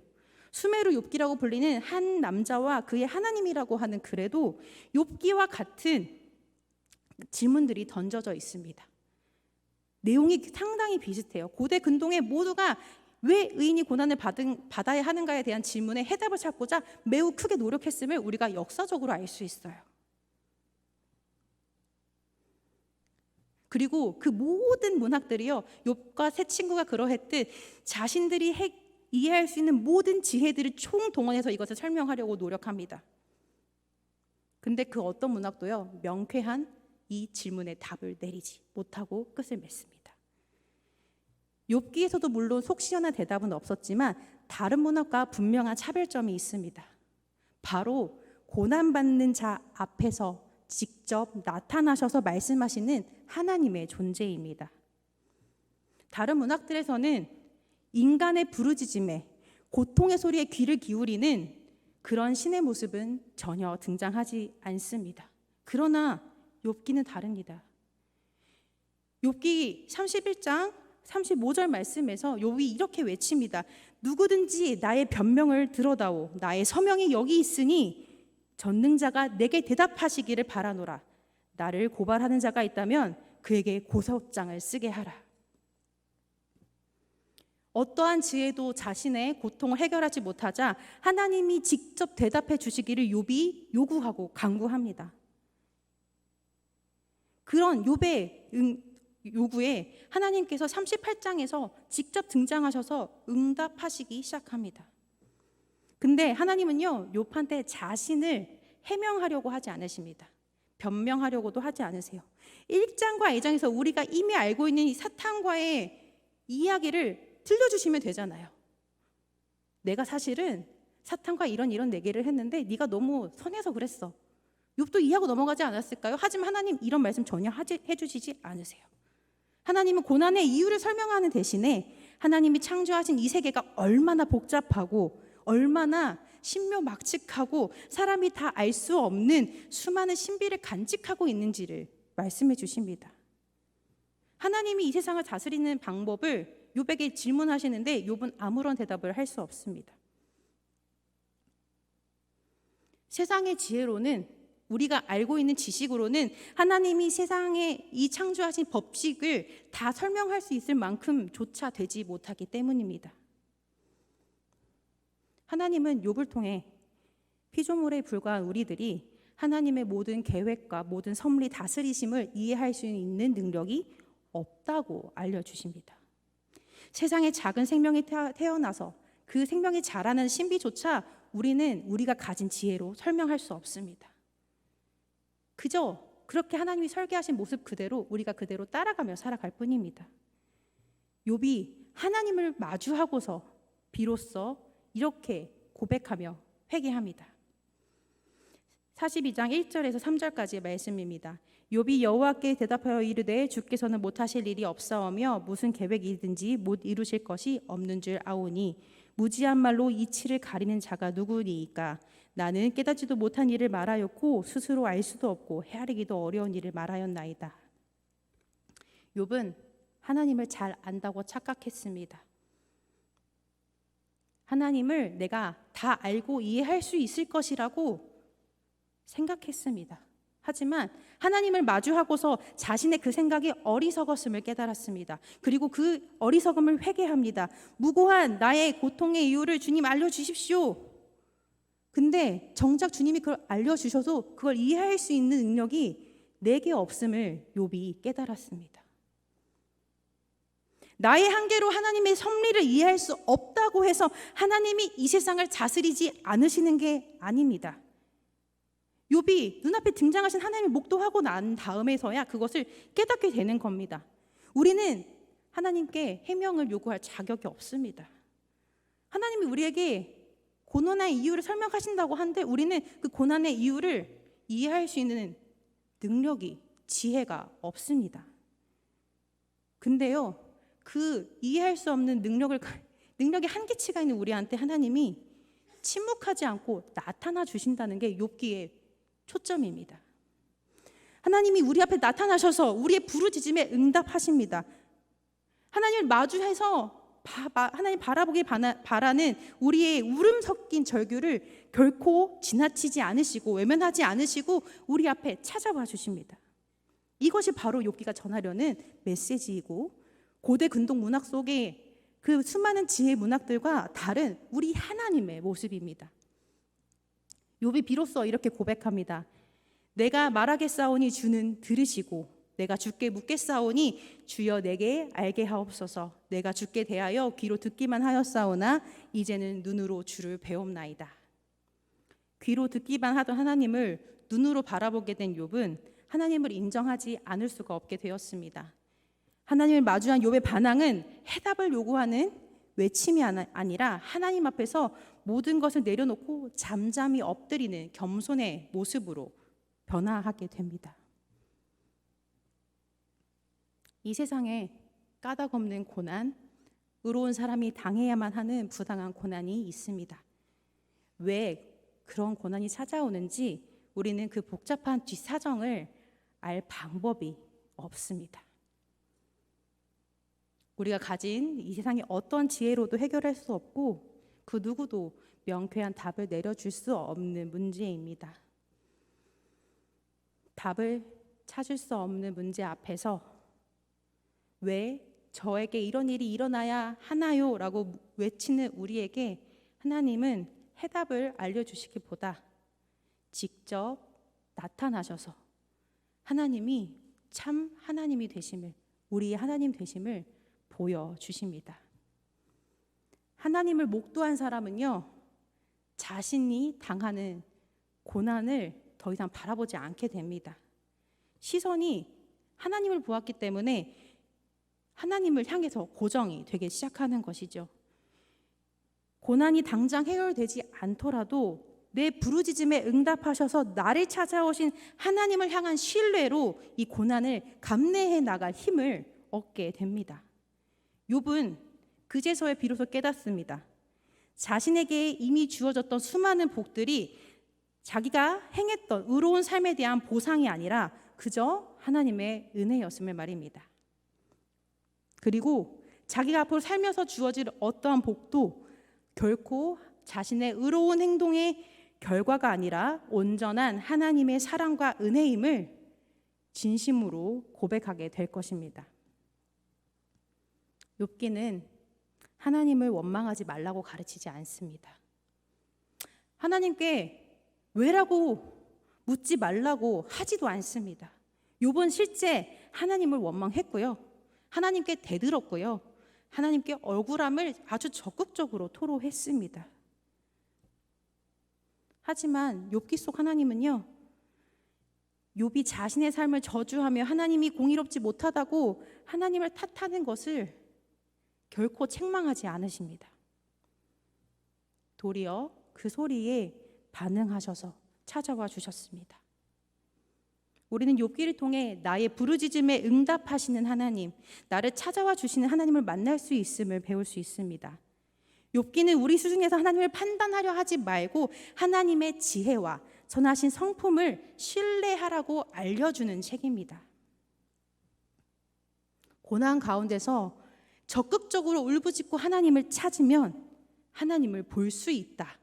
수메르 욥기라고 불리는 한 남자와 그의 하나님이라고 하는 글에도 욥기와 같은 질문들이 던져져 있습니다. 내용이 상당히 비슷해요. 고대 근동의 모두가 왜 의인이 고난을 받아야 하는가에 대한 질문에 해답을 찾고자 매우 크게 노력했음을 우리가 역사적으로 알 수 있어요. 그리고 그 모든 문학들이요, 욥과 세 친구가 그러했듯 자신들이 이해할 수 있는 모든 지혜들을 총동원해서 이것을 설명하려고 노력합니다. 근데 그 어떤 문학도요, 명쾌한 이 질문에 답을 내리지 못하고 끝을 맺습니다. 욥기에서도 물론 속 시원한 대답은 없었지만 다른 문학과 분명한 차별점이 있습니다. 바로 고난받는 자 앞에서 직접 나타나셔서 말씀하시는 하나님의 존재입니다. 다른 문학들에서는 인간의 부르짖음에, 고통의 소리에 귀를 기울이는 그런 신의 모습은 전혀 등장하지 않습니다. 그러나 욥기는 다릅니다. 욥기 31장 35절 말씀에서 욥이 이렇게 외칩니다. 누구든지 나의 변명을 들어다오. 나의 서명이 여기 있으니 전능자가 내게 대답하시기를 바라노라. 나를 고발하는 자가 있다면 그에게 고소장을 쓰게 하라. 어떠한 지혜도 자신의 고통을 해결하지 못하자 하나님이 직접 대답해 주시기를 욥이 요구하고 간구합니다. 그런 욥의 요구에 하나님께서 38장에서 직접 등장하셔서 응답하시기 시작합니다. 근데 하나님은요, 욥한테 자신을 해명하려고 하지 않으십니다. 변명하려고도 하지 않으세요. 1장과 2장에서 우리가 이미 알고 있는 이 사탄과의 이야기를 들려주시면 되잖아요. 내가 사실은 사탄과 이런 얘기를 했는데 네가 너무 선해서 그랬어. 욥도 이해하고 넘어가지 않았을까요? 하지만 하나님 이런 말씀 전혀 해주시지 않으세요. 하나님은 고난의 이유를 설명하는 대신에 하나님이 창조하신 이 세계가 얼마나 복잡하고 얼마나 신묘막측하고 사람이 다 알 수 없는 수많은 신비를 간직하고 있는지를 말씀해 주십니다. 하나님이 이 세상을 다스리는 방법을 욥에게 질문하시는데 욥은 아무런 대답을 할 수 없습니다. 세상의 지혜로는, 우리가 알고 있는 지식으로는 하나님이 세상에 이 창조하신 법칙을 다 설명할 수 있을 만큼조차 되지 못하기 때문입니다. 하나님은 욥을 통해 피조물에 불과한 우리들이 하나님의 모든 계획과 모든 섭리 다스리심을 이해할 수 있는 능력이 없다고 알려주십니다. 세상에 작은 생명이 태어나서 그 생명이 자라는 신비조차 우리가 가진 지혜로 설명할 수 없습니다. 그저 그렇게 하나님이 설계하신 모습 그대로 우리가 그대로 따라가며 살아갈 뿐입니다. 욥이 하나님을 마주하고서 비로소 이렇게 고백하며 회개합니다. 42장 1절에서 3절까지의 말씀입니다. 욥이 여호와께 대답하여 이르되 주께서는 못하실 일이 없사오며 무슨 계획이든지 못 이루실 것이 없는 줄 아오니 무지한 말로 이치를 가리는 자가 누구니이까. 나는 깨닫지도 못한 일을 말하였고 스스로 알 수도 없고 헤아리기도 어려운 일을 말하였나이다. 욥은 하나님을 잘 안다고 착각했습니다. 하나님을 내가 다 알고 이해할 수 있을 것이라고 생각했습니다. 하지만 하나님을 마주하고서 자신의 그 생각이 어리석었음을 깨달았습니다. 그리고 그 어리석음을 회개합니다. 무고한 나의 고통의 이유를 주님 알려주십시오. 근데 정작 주님이 그걸 알려주셔도 그걸 이해할 수 있는 능력이 내게 없음을 욥이 깨달았습니다. 나의 한계로 하나님의 섭리를 이해할 수 없다고 해서 하나님이 이 세상을 다스리지 않으시는 게 아닙니다. 욥이 눈앞에 등장하신 하나님을 목도하고 난 다음에서야 그것을 깨닫게 되는 겁니다. 우리는 하나님께 해명을 요구할 자격이 없습니다. 하나님이 우리에게 고난의 이유를 설명하신다고 하는데 우리는 그 고난의 이유를 이해할 수 있는 능력이, 지혜가 없습니다. 근데요, 그 이해할 수 없는 능력의 한계치가 있는 우리한테 하나님이 침묵하지 않고 나타나 주신다는 게 욥기의 초점입니다. 하나님이 우리 앞에 나타나셔서 우리의 부르짖음에 응답하십니다. 하나님을 마주해서 하나님 바라보길 바라는 우리의 울음 섞인 절규를 결코 지나치지 않으시고 외면하지 않으시고 우리 앞에 찾아와 주십니다. 이것이 바로 욥기가 전하려는 메시지이고 고대 근동 문학 속의 그 수많은 지혜 문학들과 다른 우리 하나님의 모습입니다. 욥이 비로소 이렇게 고백합니다. 내가 말하겠사오니 주는 들으시고 내가 주께 묻겠사오니 주여 내게 알게 하옵소서. 내가 주께 대하여 귀로 듣기만 하였사오나 이제는 눈으로 주를 배웁나이다. 귀로 듣기만 하던 하나님을 눈으로 바라보게 된 욥은 하나님을 인정하지 않을 수가 없게 되었습니다. 하나님을 마주한 욥의 반항은 해답을 요구하는 외침이 아니라 하나님 앞에서 모든 것을 내려놓고 잠잠히 엎드리는 겸손의 모습으로 변화하게 됩니다. 이 세상에 까닭 없는 고난, 의로운 사람이 당해야만 하는 부당한 고난이 있습니다. 왜 그런 고난이 찾아오는지 우리는 그 복잡한 뒷사정을 알 방법이 없습니다. 우리가 가진 이 세상의 어떤 지혜로도 해결할 수 없고 그 누구도 명쾌한 답을 내려줄 수 없는 문제입니다. 답을 찾을 수 없는 문제 앞에서 왜 저에게 이런 일이 일어나야 하나요? 라고 외치는 우리에게 하나님은 해답을 알려주시기보다 직접 나타나셔서 하나님이 참 하나님이 되심을, 우리의 하나님 되심을 보여주십니다. 하나님을 목도한 사람은요, 자신이 당하는 고난을 더 이상 바라보지 않게 됩니다. 시선이 하나님을 보았기 때문에 하나님을 향해서 고정이 되기 시작하는 것이죠. 고난이 당장 해결되지 않더라도 내 부르짖음에 응답하셔서 나를 찾아오신 하나님을 향한 신뢰로 이 고난을 감내해 나갈 힘을 얻게 됩니다. 욥은 그제서야 비로소 깨닫습니다. 자신에게 이미 주어졌던 수많은 복들이 자기가 행했던 의로운 삶에 대한 보상이 아니라 그저 하나님의 은혜였음을 말입니다. 그리고 자기가 앞으로 살면서 주어질 어떠한 복도 결코 자신의 의로운 행동의 결과가 아니라 온전한 하나님의 사랑과 은혜임을 진심으로 고백하게 될 것입니다. 욥기는 하나님을 원망하지 말라고 가르치지 않습니다. 하나님께 왜라고 묻지 말라고 하지도 않습니다. 욥은 실제 하나님을 원망했고요. 하나님께 대들었고요. 하나님께 억울함을 아주 적극적으로 토로했습니다. 하지만 욥기 속 하나님은요, 욥이 자신의 삶을 저주하며 하나님이 공의롭지 못하다고 하나님을 탓하는 것을 결코 책망하지 않으십니다. 도리어 그 소리에 반응하셔서 찾아와 주셨습니다. 우리는 욥기를 통해 나의 부르짖음에 응답하시는 하나님, 나를 찾아와 주시는 하나님을 만날 수 있음을 배울 수 있습니다. 욥기는 우리 수준에서 하나님을 판단하려 하지 말고 하나님의 지혜와 선하신 성품을 신뢰하라고 알려주는 책입니다. 고난 가운데서 적극적으로 울부짖고 하나님을 찾으면 하나님을 볼 수 있다.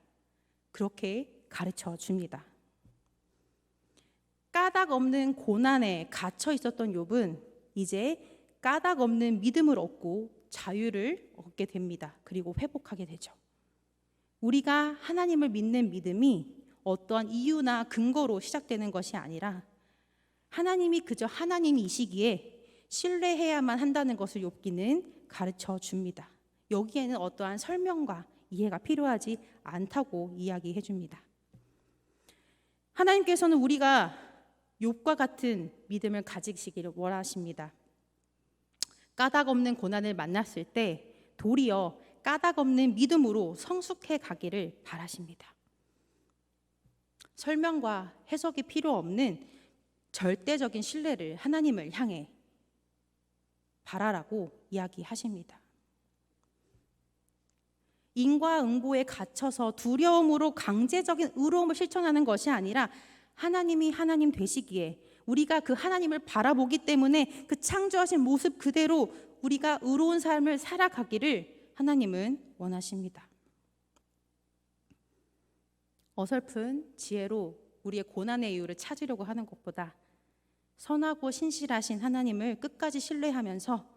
그렇게 가르쳐 줍니다. 까닭 없는 고난에 갇혀 있었던 욥은 이제 까닭 없는 믿음을 얻고 자유를 얻게 됩니다. 그리고 회복하게 되죠. 우리가 하나님을 믿는 믿음이 어떠한 이유나 근거로 시작되는 것이 아니라 하나님이 그저 하나님이시기에 신뢰해야만 한다는 것을 욥기는 가르쳐 줍니다. 여기에는 어떠한 설명과 이해가 필요하지 않다고 이야기해 줍니다. 하나님께서는 우리가 욥과 같은 믿음을 가지시기를 원하십니다. 까닭 없는 고난을 만났을 때 도리어 까닭 없는 믿음으로 성숙해 가기를 바라십니다. 설명과 해석이 필요 없는 절대적인 신뢰를 하나님을 향해 바라라고 이야기하십니다. 인과응보에 갇혀서 두려움으로 강제적인 의로움을 실천하는 것이 아니라 하나님이 하나님 되시기에 우리가 그 하나님을 바라보기 때문에 그 창조하신 모습 그대로 우리가 의로운 삶을 살아가기를 하나님은 원하십니다. 어설픈 지혜로 우리의 고난의 이유를 찾으려고 하는 것보다 선하고 신실하신 하나님을 끝까지 신뢰하면서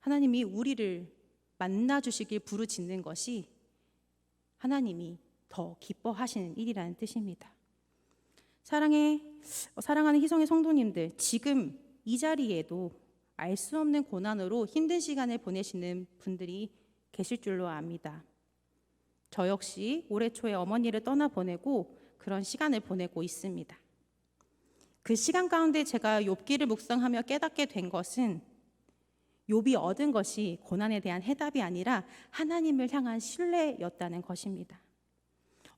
하나님이 우리를 만나주시길 부르짖는 것이 하나님이 더 기뻐하시는 일이라는 뜻입니다. 사랑하는 희성의 성도님들, 지금 이 자리에도 알 수 없는 고난으로 힘든 시간을 보내시는 분들이 계실 줄로 압니다. 저 역시 올해 초에 어머니를 떠나보내고 그런 시간을 보내고 있습니다. 그 시간 가운데 제가 욥기를 묵상하며 깨닫게 된 것은 욥이 얻은 것이 고난에 대한 해답이 아니라 하나님을 향한 신뢰였다는 것입니다.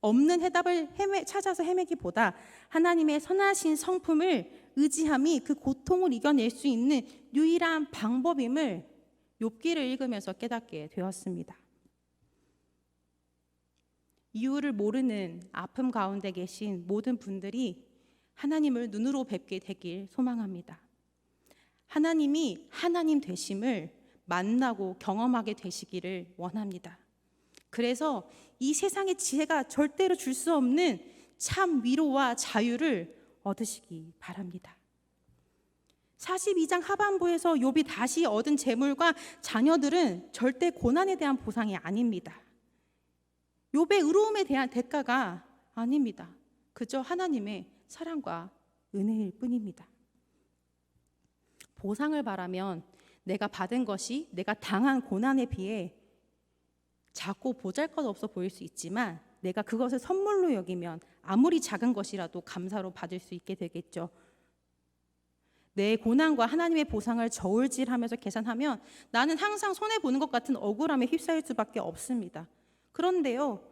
없는 해답을 찾아서 헤매기보다 하나님의 선하신 성품을 의지함이 그 고통을 이겨낼 수 있는 유일한 방법임을 욥기를 읽으면서 깨닫게 되었습니다. 이유를 모르는 아픔 가운데 계신 모든 분들이 하나님을 눈으로 뵙게 되길 소망합니다. 하나님이 하나님 되심을 만나고 경험하게 되시기를 원합니다. 그래서 이 세상의 지혜가 절대로 줄 수 없는 참 위로와 자유를 얻으시기 바랍니다. 42장 하반부에서 욥이 다시 얻은 재물과 자녀들은 절대 고난에 대한 보상이 아닙니다. 욥의 의로움에 대한 대가가 아닙니다. 그저 하나님의 사랑과 은혜일 뿐입니다. 보상을 바라면 내가 받은 것이 내가 당한 고난에 비해 작고 보잘것없어 보일 수 있지만 내가 그것을 선물로 여기면 아무리 작은 것이라도 감사로 받을 수 있게 되겠죠. 내 고난과 하나님의 보상을 저울질하면서 계산하면 나는 항상 손해보는 것 같은 억울함에 휩싸일 수밖에 없습니다. 그런데요,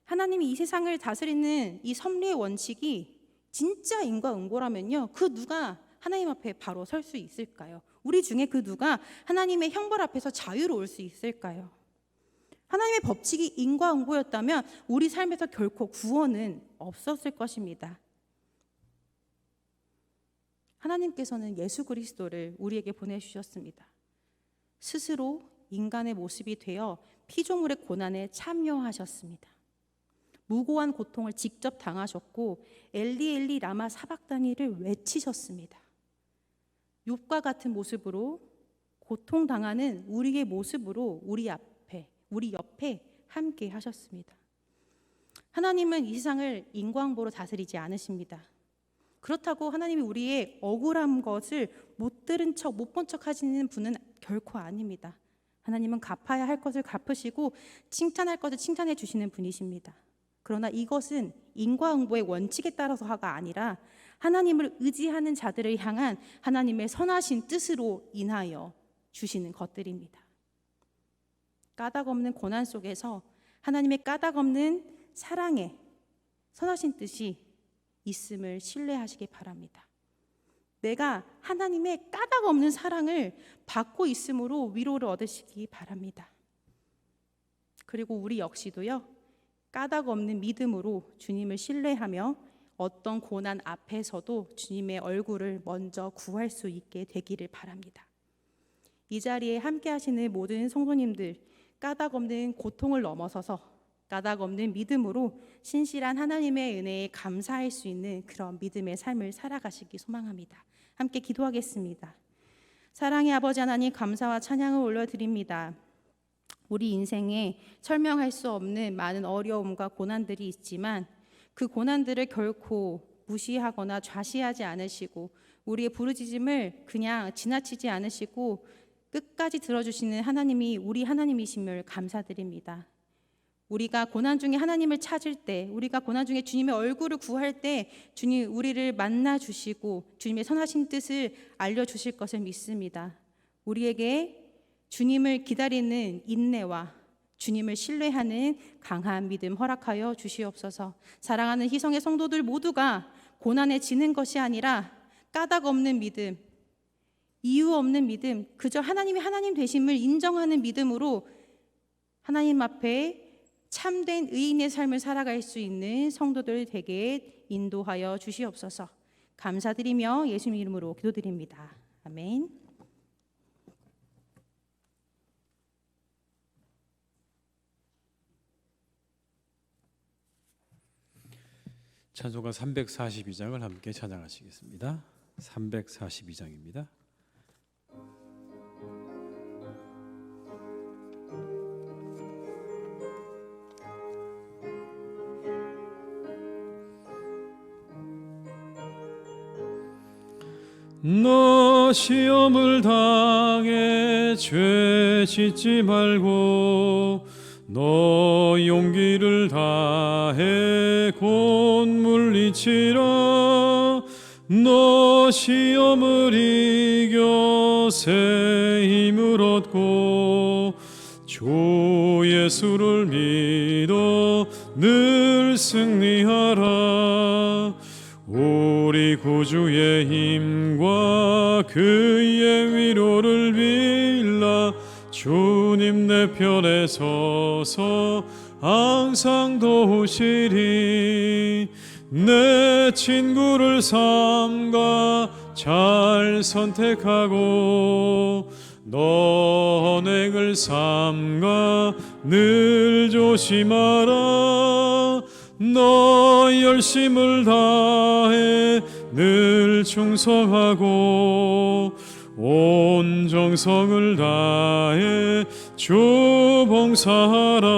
하나님이 이 세상을 다스리는 이 섭리의 원칙이 진짜 인과응보라면요, 그 누가 하나님 앞에 바로 설 수 있을까요? 우리 중에 그 누가 하나님의 형벌 앞에서 자유로울 수 있을까요? 하나님의 법칙이 인과응보였다면 우리 삶에서 결코 구원은 없었을 것입니다. 하나님께서는 예수 그리스도를 우리에게 보내주셨습니다. 스스로 인간의 모습이 되어 피조물의 고난에 참여하셨습니다. 무고한 고통을 직접 당하셨고 엘리 엘리 라마 사박다니를 외치셨습니다. 욥과 같은 모습으로 고통당하는 우리의 모습으로 우리 옆에 함께 하셨습니다. 하나님은 이 세상을 인과응보로 다스리지 않으십니다. 그렇다고 하나님이 우리의 억울한 것을 못 들은 척, 못 본 척 하시는 분은 결코 아닙니다. 하나님은 갚아야 할 것을 갚으시고 칭찬할 것을 칭찬해 주시는 분이십니다. 그러나 이것은 인과응보의 원칙에 따라서가 아니라 하나님을 의지하는 자들을 향한 하나님의 선하신 뜻으로 인하여 주시는 것들입니다. 까닭 없는 고난 속에서 하나님의 까닭 없는 사랑의 선하신 뜻이 있음을 신뢰하시기 바랍니다. 내가 하나님의 까닭 없는 사랑을 받고 있음으로 위로를 얻으시기 바랍니다. 그리고 우리 역시도요, 까닭 없는 믿음으로 주님을 신뢰하며 어떤 고난 앞에서도 주님의 얼굴을 먼저 구할 수 있게 되기를 바랍니다. 이 자리에 함께 하시는 모든 성도님들, 까닭 없는 고통을 넘어서서 까닭 없는 믿음으로 신실한 하나님의 은혜에 감사할 수 있는 그런 믿음의 삶을 살아가시기 소망합니다. 함께 기도하겠습니다. 사랑의 아버지 하나님, 감사와 찬양을 올려드립니다. 우리 인생에 설명할 수 없는 많은 어려움과 고난들이 있지만 그 고난들을 결코 무시하거나 좌시하지 않으시고 우리의 부르짖음을 그냥 지나치지 않으시고 끝까지 들어주시는 하나님이 우리 하나님이심을 감사드립니다. 우리가 고난 중에 하나님을 찾을 때, 우리가 고난 중에 주님의 얼굴을 구할 때 주님 우리를 만나 주시고 주님의 선하신 뜻을 알려주실 것을 믿습니다. 우리에게 주님을 기다리는 인내와 주님을 신뢰하는 강한 믿음 허락하여 주시옵소서. 사랑하는 희성의 성도들 모두가 고난에 지는 것이 아니라 까닭 없는 믿음, 이유 없는 믿음, 그저 하나님이 하나님 되심을 인정하는 믿음으로 하나님 앞에 참된 의인의 삶을 살아갈 수 있는 성도들 되게 인도하여 주시옵소서. 감사드리며 예수님 이름으로 기도드립니다. 아멘. 찬송가 342장을 함께 찬양하시겠습니다. 342장입니다. 너 시험을 당해 죄 짓지 말고 너 용기를 다해 곧 물리치라. 너 시험을 이겨 새 힘을 얻고 주 예수를 믿어 늘 승리하라. 우리 구주의 힘과 그의 위로를 빌라. 주님 내 편에 서서 항상 도우시리. 내 친구를 삼가 잘 선택하고 너행을 삼가 늘 조심하라. 너 열심을 다해 늘 충성하고 온 정성을 다해 주 봉사하라.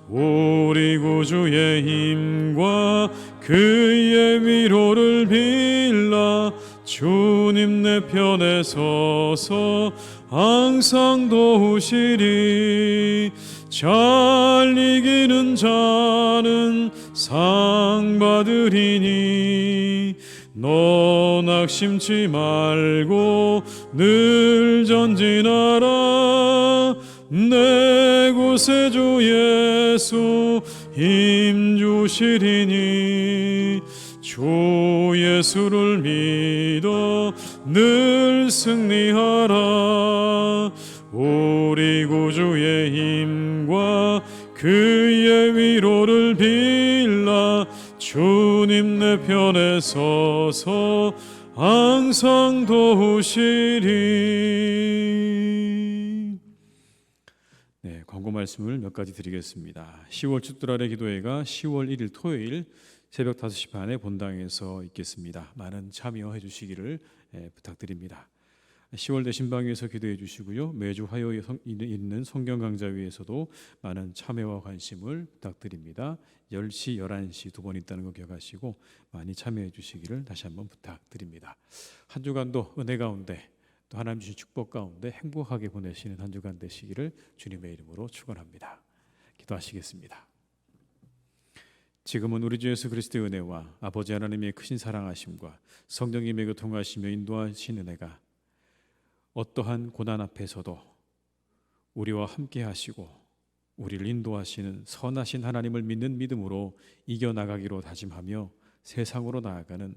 우리 구주의 힘과 그의 위로를 빌라 주님 내 편에 서서 항상 도우시리. 잘 이기는 자는 상 받으리니 너 낙심치 말고 늘 전진하라. 내 구세주 예수 힘 주시리니 주 예수를 믿어 늘 승리하라. 우리 구주의 힘과 그의 위로를 빌라 주님 내 편에 서서 항상 도우시리. 네, 광고 말씀을 몇 가지 드리겠습니다. 10월 축도날의 기도회가 10월 1일 토요일 새벽 5시 반에 본당에서 있겠습니다. 많은 참여해 주시기를 부탁드립니다. 10월 대신방위에서 기도해 주시고요. 매주 화요일에 있는 성경 강좌위에서도 많은 참여와 관심을 부탁드립니다. 10시, 11시 두 번 있다는 거 기억하시고 많이 참여해 주시기를 다시 한번 부탁드립니다. 한 주간도 은혜 가운데 또 하나님 주신 축복 가운데 행복하게 보내시는 한 주간 되시기를 주님의 이름으로 축원합니다. 기도하시겠습니다. 지금은 우리 주 예수 그리스도의 은혜와 아버지 하나님의 크신 사랑하심과 성령님의 교통하시며 인도하신 은혜가 어떠한 고난 앞에서도 우리와 함께 하시고 우리를 인도하시는 선하신 하나님을 믿는 믿음으로 이겨나가기로 다짐하며 세상으로 나아가는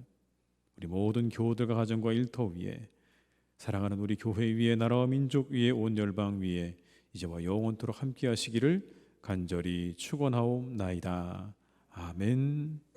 우리 모든 교우들과 가정과 일터 위에 사랑하는 우리 교회 위에 나라와 민족 위에 온 열방 위에 이제와 영원토록 함께 하시기를 간절히 축원하옵나이다. 아멘.